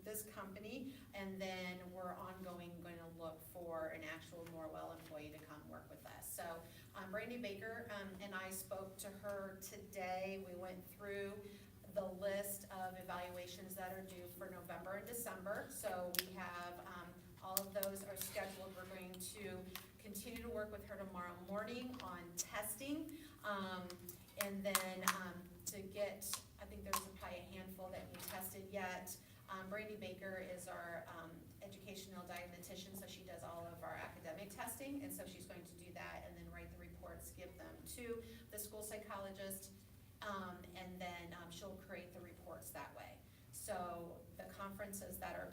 this company, and then we're ongoing going to look for an actual Norwell employee to come work with us. So Brandy Baker and I spoke to her today. We went through the list of evaluations that are due for November and December. So we have all of those are scheduled. We're going to continue to work with her tomorrow morning on testing, and then to get, I think there's probably a handful that we tested yet. Brandy Baker is our educational diagnostician, so she does all of our academic testing, and so she's going to do that and then write the reports, give them to the school psychologist, and then she'll create the reports that way. So the conferences that are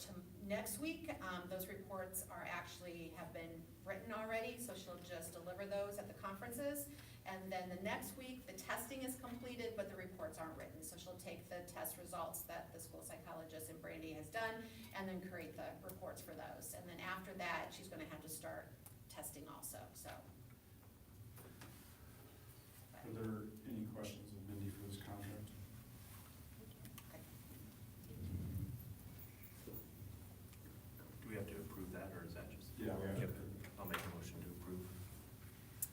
next week, those reports are actually have been written already, so she'll just deliver those at the conferences. And then the next week, the testing is completed, but the reports aren't written. So she'll take the test results that the school psychologist and Brandy has done and then create the reports for those. And then after that, she's gonna have to start testing also, so. Are there any questions of Mindy for this contract? Do we have to approve that, or is that just? Yeah, we have Yep. to. I'll make a motion to approve.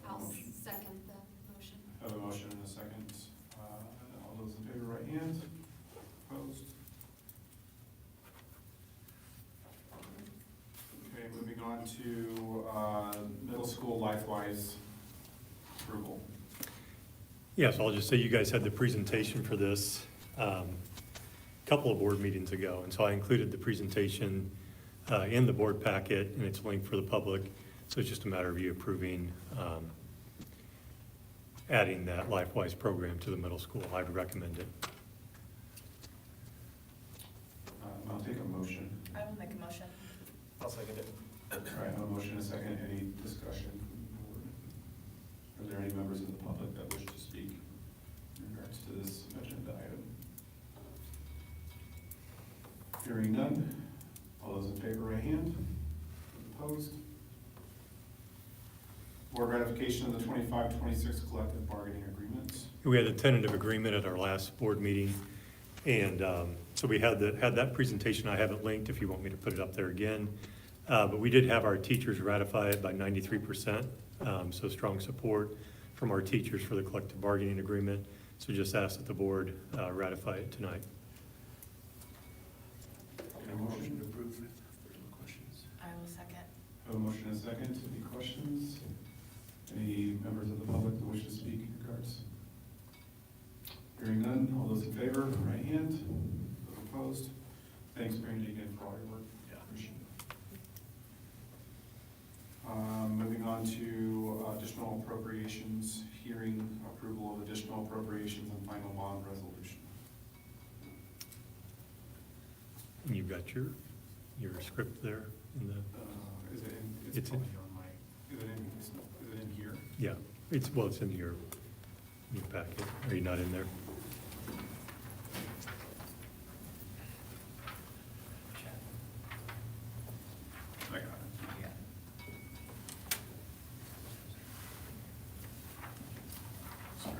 I'll second the motion. Have a motion and a second. All those in favor, right hand. Opposed? Okay, moving on to middle school LifeWise approval. Yes, I'll just say you guys had the presentation for this a couple of board meetings ago, and so I included the presentation in the board packet, and it's linked for the public, so it's just a matter of you approving adding that LifeWise program to the middle school. I would recommend it. I'll take a motion. I will make a motion. I'll second it. All right, I have a motion and a second. Any discussion? Are there any members of the public that wish to speak in regards to this agenda item? Hearing none. All those in favor, right hand. Opposed? Board ratification of the 25-26 collective bargaining agreements. We had a tentative agreement at our last board meeting, and so we had that presentation. I have it linked if you want me to put it up there again. But we did have our teachers ratify it by 93%, so strong support from our teachers for the collective bargaining agreement. So just ask that the board ratify it tonight. Okay, motion to approve if there's no questions. I will second. A motion and a second. Any questions? Any members of the public that wish to speak in regards? Hearing none. All those in favor, right hand. Those opposed? Thanks, Brandy, again, for all your work. Yeah. Appreciate it. Moving on to additional appropriations, hearing approval of additional appropriations and final bond resolution. And you've got your script there in the, Is it in? It's in. probably on my. Is it in here? yeah, it's in your packet. Are you not in there? I got it. Yeah. Sorry.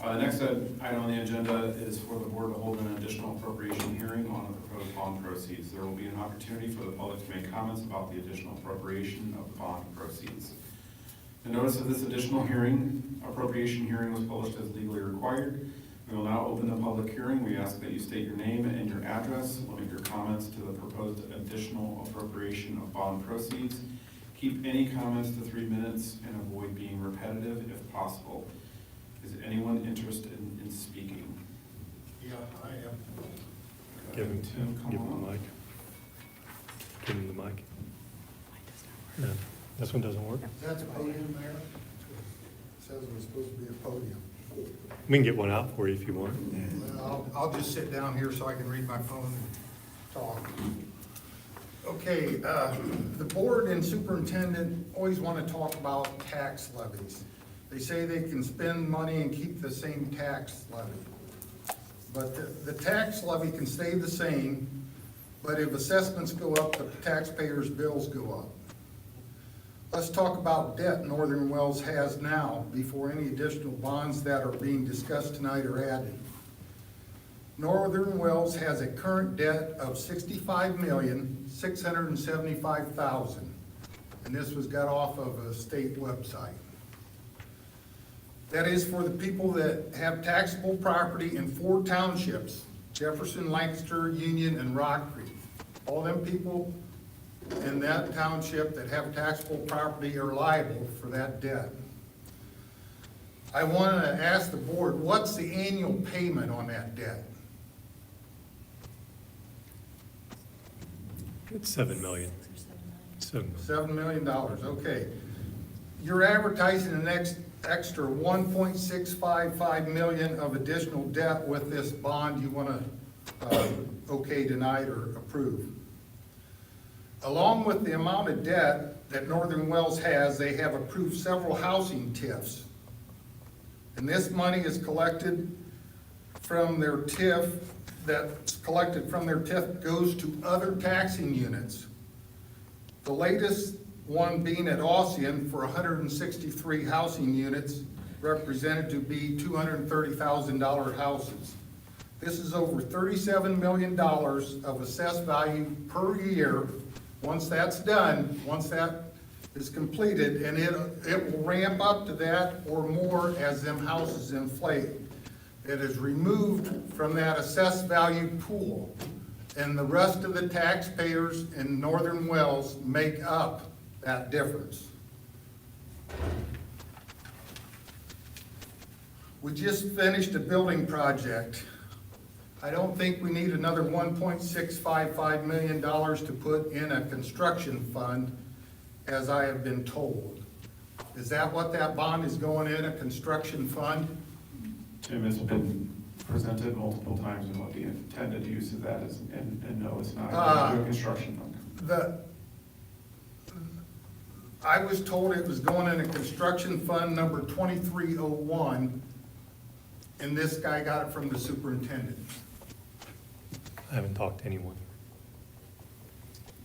The next item on the agenda is for the board to hold an additional appropriation hearing on the proposed bond proceeds. There will be an opportunity for the public to make comments about the additional appropriation of the bond proceeds. The notice of this additional appropriation hearing was published as legally required. We will now open the public hearing. We ask that you state your name and your address, limit your comments to the proposed additional appropriation of bond proceeds. Keep any comments to 3 minutes and avoid being repetitive if possible. Is anyone interested in speaking? Yeah, I am. Give him, Tim, come give him on. the mic. Give him the mic. No, this one doesn't work. That's a podium there? It says we're supposed to be a podium. We can get one out for you if you want. Well, I'll just sit down here so I can read my phone and talk. Okay, the board and superintendent always want to talk about tax levies. They say they can spend money and keep the same tax levy. But the tax levy can stay the same, but if assessments go up, the taxpayers' bills go up. Let's talk about debt Northern Wells has now before any additional bonds that are being discussed tonight are added. Northern Wells has a current debt of $65,675,000, and this was got off of a state website. That is for the people that have taxable property in 4 townships, Jefferson, Lancaster, Union, and Rock Creek. All them people in that township that have taxable property are liable for that debt. I want to ask the board, what's the annual payment on that debt? It's 7 million. 7 million. $7 million, okay. You're advertising an extra $1.655 million of additional debt with this bond you want to okay tonight or approve. Along with the amount of debt that Northern Wells has, they have approved several housing TIFs. And this money is collected from their TIF, that's collected from their TIF goes to other taxing units. The latest one being at Ossian for 163 housing units, represented to be $230,000 houses. This is over $37 million of assessed value per year. Once that's done, once that is completed, and it will ramp up to that or more as them houses inflate. It is removed from that assessed value pool, and the rest of the taxpayers in Northern Wells make up that difference. We just finished a building project. I don't think we need another $1.655 million to put in a construction fund, as I have been told. Is that what that bond is going in, a construction fund? Tim, it's been presented multiple times and what the intended use of that is, and no, it's not a construction fund. I was told it was going in a construction fund number 2301, and this guy got it from the superintendent. I haven't talked to anyone.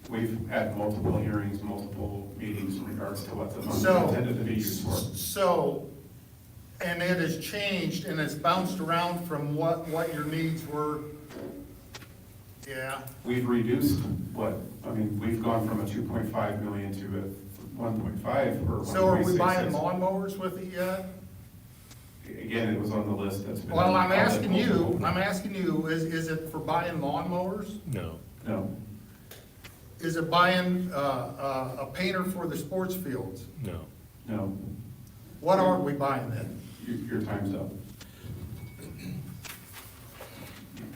We've had multiple hearings, multiple meetings in regards to what the funds So- are intended to be used for. So, and it has changed and it's bounced around from what your needs were. Yeah, We've reduced we've gone from a 2.5 million to a 1.5 or 1.66. so are we buying lawnmowers with it yet? Again, it was on the list that's been. Well, I'm asking multiple- you, is it for buying lawnmowers? No. No, Is it buying, a painter for the sports fields? No. no, What are we buying then? your time's up.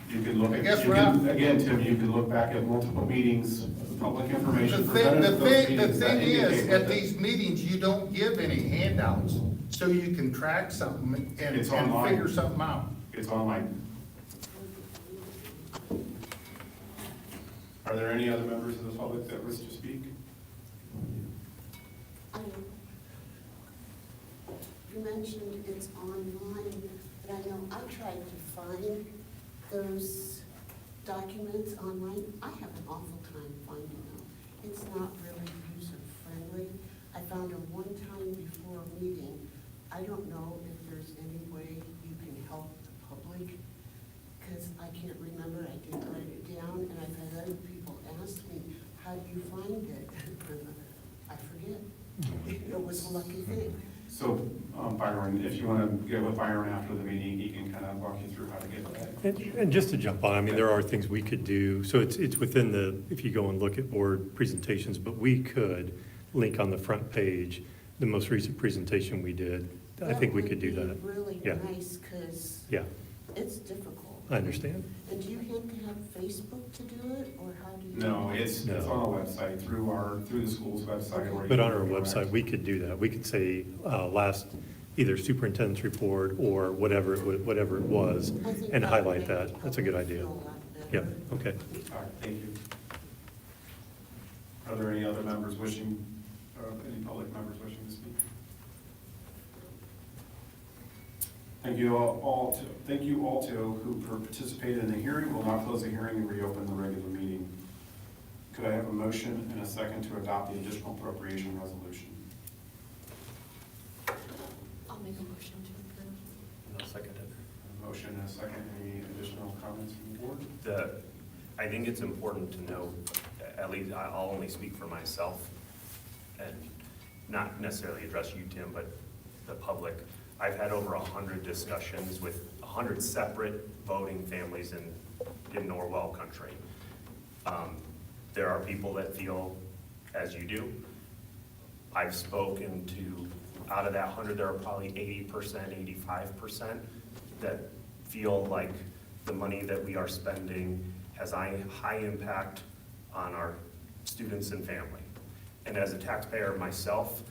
You can look I at, guess we're not- again, Tim, you can look back at multiple meetings, public information. The presented at those thing meetings that is, indicate at what these meetings, you don't give any handouts, so you can track something and It's online. figure something out. It's online. Are there any other members of the public that wish to speak? You mentioned it's online, but I know I tried to find those documents online. I have an awful time finding them. It's not really user-friendly. I found them one time before a meeting. I don't know if there's any way you can help the public, because I can't remember, I didn't write it down, and I've had other people ask me, how do you find it? I forget. It was a lucky thing. So, Byron, if you want to get with Byron after the meeting, he can kind of walk you through how to get that. And just to jump on, I mean, there are things we could do, so it's within the, if you go and look at board presentations, but we could link on the front page the most recent presentation we did. I think we could do that. That would be really Yeah. nice, because Yeah, it's difficult. I understand. And do you have to have Facebook to do it, or how do you? No, it's No. on a website, through the school's website. or you But on can our direct. website, we could do that. We could say, last, either superintendent's report or whatever it was, I think and that would highlight make that. the That's a good public idea. feel a lot Yeah, better. okay. All right, thank you. Are there any other members wishing, or any public members wishing to speak? Thank you all who participated in the hearing. We'll now close the hearing and reopen the regular meeting. Could I have a motion and a second to adopt the additional appropriation resolution? I'll make a motion to approve. And I'll second it. A Motion and a second. Any additional comments from the board? I think it's important to know, at least I'll only speak for myself, and not necessarily address you, Tim, but the public. I've had over 100 discussions with 100 separate voting families in Norwell country. There are people that feel as you do. I've spoken to, out of that 100, there are probably 80%, 85% that feel like the money that we are spending has high impact on our students and family. And as a taxpayer myself,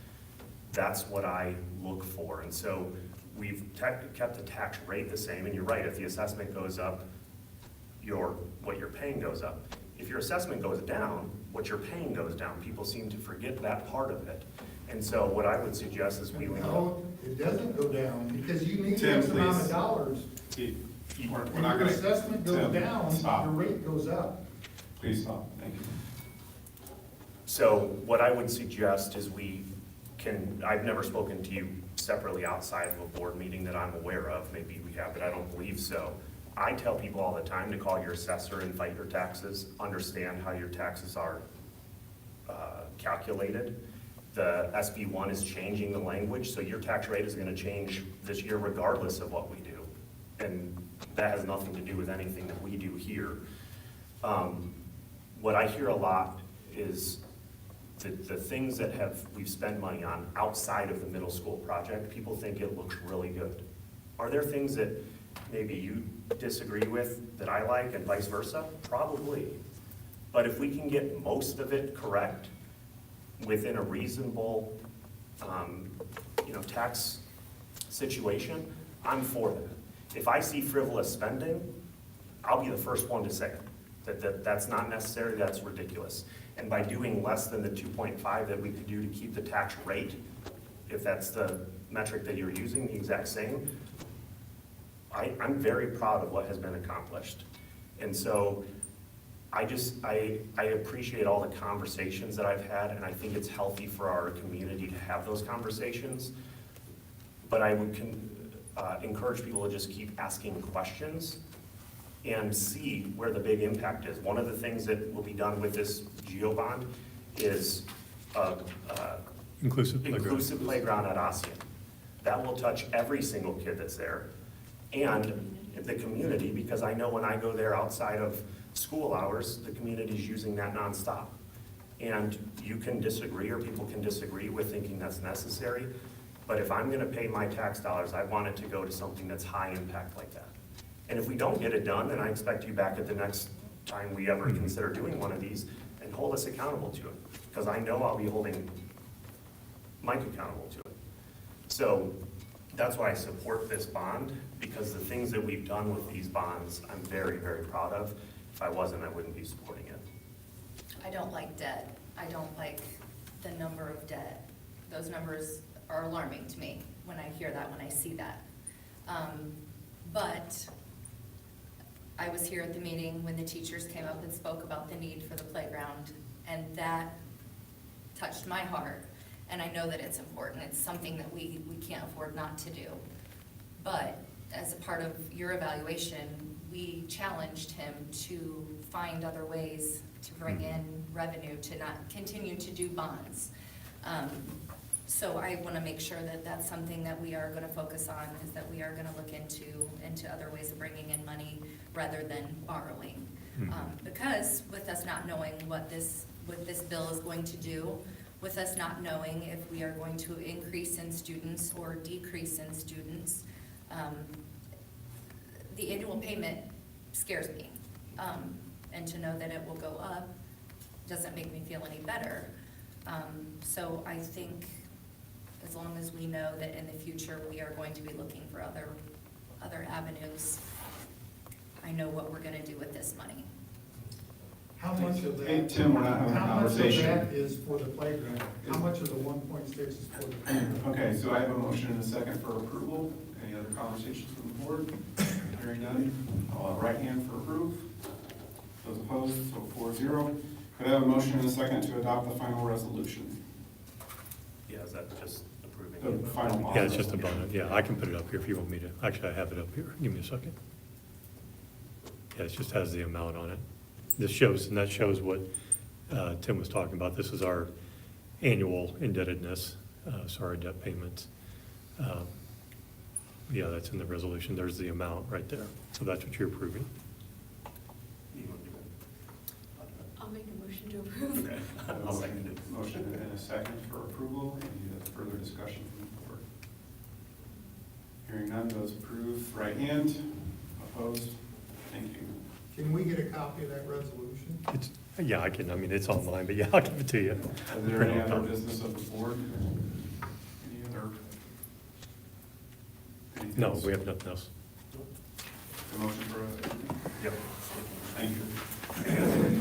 that's what I look for. And so we've kept the tax rate the same, and you're right, if the assessment goes up, what you're paying goes up. If your assessment goes down, what you're paying goes down. People seem to forget that part of it. And so what I would suggest is we would. No, it doesn't go down, because you need Tim, X amount please. of dollars. We're When not your gonna. assessment goes Tim, down, stop. your rate goes up. Please stop. Thank you. So what I would suggest is I've never spoken to you separately outside of a board meeting that I'm aware of. Maybe we have, but I don't believe so. I tell people all the time to call your assessor and fight your taxes, understand how your taxes are calculated. The SB1 is changing the language, so your tax rate is gonna change this year regardless of what we do. And that has nothing to do with anything that we do here. What I hear a lot is the things that we've spent money on outside of the middle school project, people think it looks really good. Are there things that maybe you disagree with that I like and vice versa? Probably. But if we can get most of it correct within a reasonable, tax situation, I'm for that. If I see frivolous spending, I'll be the first one to say it. That's not necessary, that's ridiculous. And by doing less than the 2.5 that we could do to keep the tax rate, if that's the metric that you're using, the exact same, I'm very proud of what has been accomplished. And so I appreciate all the conversations that I've had, and I think it's healthy for our community to have those conversations. But I would encourage people to just keep asking questions and see where the big impact is. One of the things that will be done with this GEO bond is Inclusive playground at Ossian. That will touch every single kid that's there and the community, because I know when I go there outside of school hours, the community's using that nonstop. And you can disagree, or people can disagree with thinking that's necessary, but if I'm gonna pay my tax dollars, I want it to go to something that's high impact like that. And if we don't get it done, then I expect you back at the next time we ever consider doing one of these and hold us accountable to it, because I know I'll be holding Mike accountable to it. So that's why I support this bond, because the things that we've done with these bonds, I'm very, very proud of. If I wasn't, I wouldn't be supporting it. I don't like debt. I don't like the number of debt. Those numbers are alarming to me when I hear that, when I see that. But I was here at the meeting when the teachers came up and spoke about the need for the playground, and that touched my heart. And I know that it's important. It's something that we can't afford not to do. But as a part of your evaluation, we challenged him to find other ways to bring in revenue, to not continue to do bonds. So I want to make sure that that's something that we are going to focus on, is that we are going to look into other ways of bringing in money rather than borrowing. Because with us not knowing what this bill is going to do, with us not knowing if we are going to increase in students or decrease in students, the annual payment scares me. And to know that it will go up doesn't make me feel any better. So I think as long as we know that in the future we are going to be looking for other avenues, I know what we're gonna do with this money. How much of Hey, that, Tim, we're not having a how much of conversation. that is for the playground? How much of the 1.6 is for the playground? Okay, so I have a motion and a second for approval. Any other conversations from the board? Hearing none. I'll have right hand for approve. Those opposed, so 4-0. Could I have a motion and a second to adopt the final resolution? Yeah, is that just approve approving The it. final bond. Yeah, it's just a bond, yeah, I can put it up here if you want me to. Actually, I have it up here. Give me a second. Yeah, it just has the amount on it. This shows, and that shows what Tim was talking about. This is our annual indebtedness, so our debt payments. Yeah, that's in the resolution. There's the amount right there. So that's what you're approving. You want to do that? I'll make a motion to approve. Okay, I'll second it. Motion and a second for approval. Any further discussion from the board? Hearing none, those approve, right hand, opposed? Thank you. Can we get a copy of that resolution? It's, yeah, I can, I mean, it's online, but yeah, I'll give it to you. Is there any other business of the board? Any other? Anything No, else? we have nothing else. The motion for, Yep. thank you.